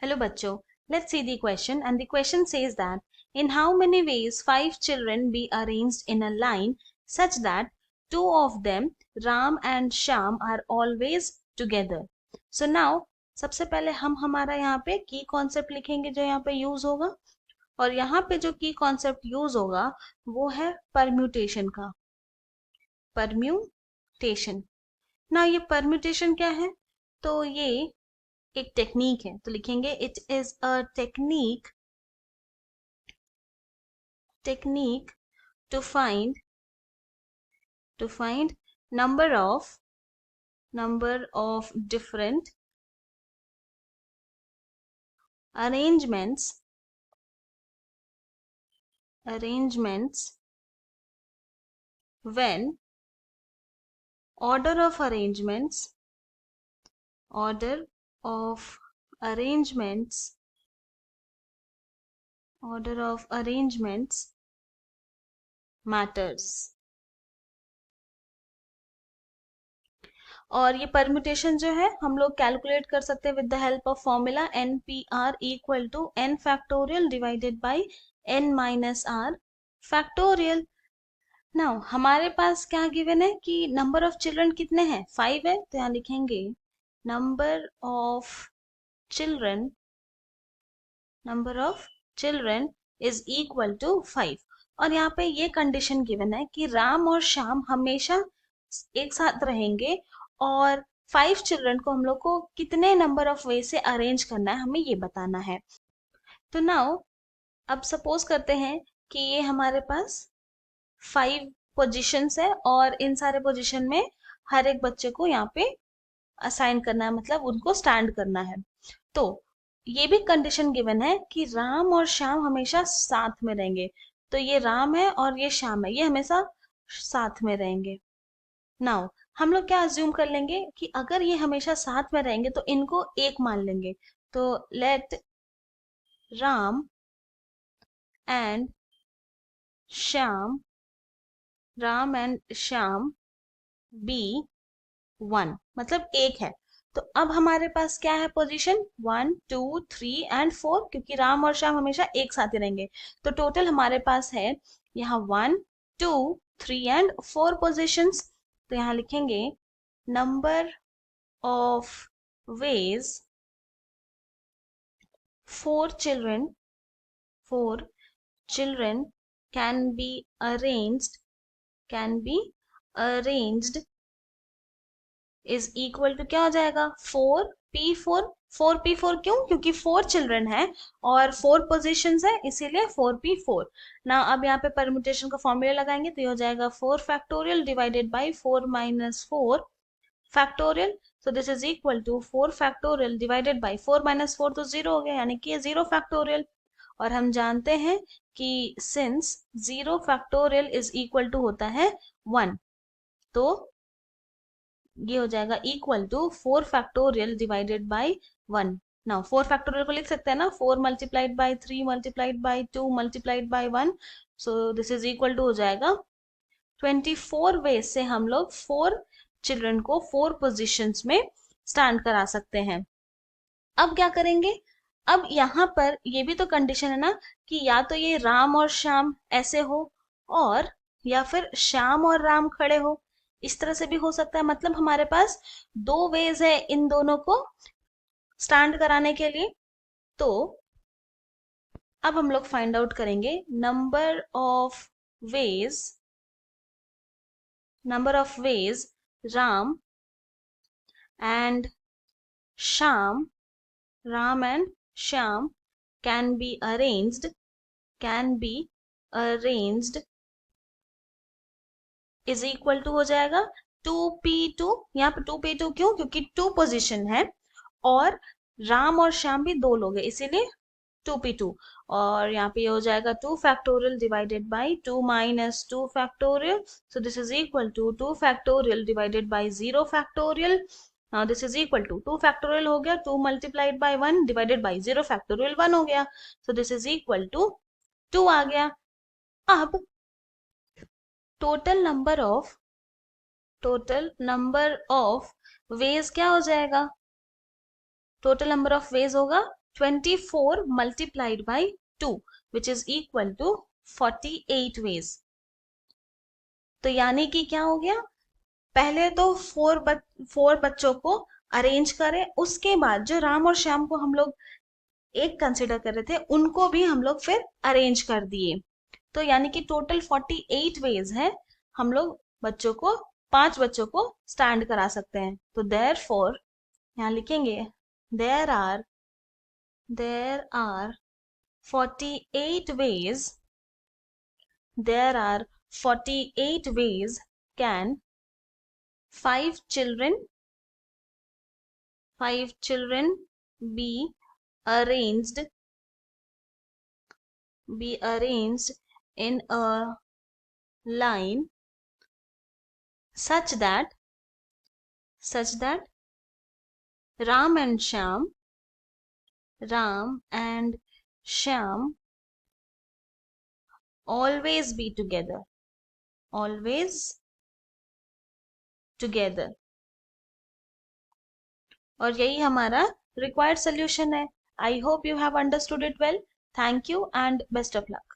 Hello bachcho, let's see the question, and the question says that in how many ways 5 children be arranged in a line such that two of them, Ram and Shyam, are always together. So now सबसे पहले हम हमारा यहाँ पे की concept लिखेंगे जो यहाँ पे यूज होगा, और यहाँ पे जो की कॉन्सेप्ट यूज होगा वो है परम्यूटेशन का। परम्यूटेशन, ना ये परम्यूटेशन क्या है, तो ये एक टेक्निक है, तो लिखेंगे it is a technique to find number of different arrangements when order of arrangements matters। और ये परम्यूटेशन जो है हम लोग कैलकुलेट कर सकते हैं with the help of formula NPR equal to n factorial divided by n minus r factorial. Now हमारे पास क्या गिवन है कि नंबर ऑफ चिल्ड्रन कितने हैं, 5 है, तो यहाँ लिखेंगे number of children is equal to 5। और यहाँ पे ये कंडीशन गिवन है कि राम और श्याम हमेशा एक साथ रहेंगे, और 5 चिल्ड्रन को हम लोग को कितने नंबर ऑफ वे से अरेंज करना है हमें ये बताना है। तो नाउ अब सपोज करते हैं कि ये हमारे पास 5 पोजीशंस है, और इन सारे पोजीशन में हर एक बच्चे को यहाँ पे असाइन करना है, मतलब उनको स्टैंड करना है। तो ये भी कंडीशन गिवन है कि राम और श्याम हमेशा साथ में रहेंगे, तो ये राम है और ये श्याम है, ये हमेशा साथ में रहेंगे। नाउ हम लोग क्या अज्यूम कर लेंगे कि अगर ये हमेशा साथ में रहेंगे तो इनको एक मान लेंगे, तो let Ram and Shyam be 1, मतलब एक है। तो अब हमारे पास क्या है पोजीशन 1 2 3 एंड 4, क्योंकि राम और श्याम हमेशा एक साथ ही रहेंगे। तो टोटल हमारे पास है यहाँ 1 2 3 एंड 4 पोजीशंस। तो यहाँ लिखेंगे number of ways 4 children can be arranged is equal to क्या हो जाएगा 4p4। 4p4 क्यों, क्योंकि 4 चिल्ड्रन है और 4 पोजीशंस है, इसीलिए 4p4। ना अब यहाँ पे परम्यूटेशन का फॉर्मूला लगाएंगे तो ये हो जाएगा 4 factorial divided by 4 minus 4 factorial. So this is equal to 4 factorial divided by 4 minus 4 तो 0 हो गया, यानी कि ये 0 फैक्टोरियल। और हम जानते हैं कि since 0 factorial is equal to होता है 1, तो ये हो जाएगा equal to 4 factorial divided by 1। Now 4 factorial को लिख सकते हैं ना, 4 multiplied by 3 multiplied by 2 multiplied by 1, so this is equal to हो जाएगा 24 वेज से हम लोग 4 चिल्ड्रन को 4 पोजीशंस में स्टैंड करा सकते हैं। अब क्या करेंगे, अब यहाँ पर ये भी तो कंडीशन है ना कि या तो ये राम और श्याम ऐसे हो, और या फिर श्याम और राम खड़े हो, इस तरह से भी हो सकता है। मतलब हमारे पास 2 वेज है इन दोनों को स्टैंड कराने के लिए। तो अब हम लोग फाइंड आउट करेंगे number of ways Ram and Shyam can be arranged is equal to हो जाएगा 2p2। यहाँ पे 2p2 क्यों, क्योंकि 2 पोजीशन है और राम और श्याम भी 2 लोग हैं, इसीलिए 2p2। और यहाँ पे हो जाएगा 2 factorial divided by 2 minus 2 factorial, so this is equal to 2 factorial divided by 0 factorial. Now this is equal to 2 factorial हो गया 2 multiplied by 1 divided by 0 factorial 1 हो गया, so this is equal to 2 आ गया। अब टोटल नंबर ऑफ वेज क्या हो जाएगा, टोटल नंबर ऑफ वेज होगा 24 multiplied by 2 which is equal to 48 ways. तो यानी कि क्या हो गया, पहले तो फोर बच्चों को अरेंज करें, उसके बाद जो राम और श्याम को हम लोग एक कंसिडर कर रहे थे उनको भी हम लोग फिर अरेंज कर दिए। तो यानी कि टोटल 48 वेज है हम लोग बच्चों को, 5 बच्चों को स्टैंड करा सकते हैं। तो देयरफॉर यहाँ लिखेंगे there are 48 ways, there are 48 ways can 5 children be arranged in a line such that Ram and Shyam always be together, always together। और यही हमारा required solution है। I hope you have understood it well. Thank you and best of luck.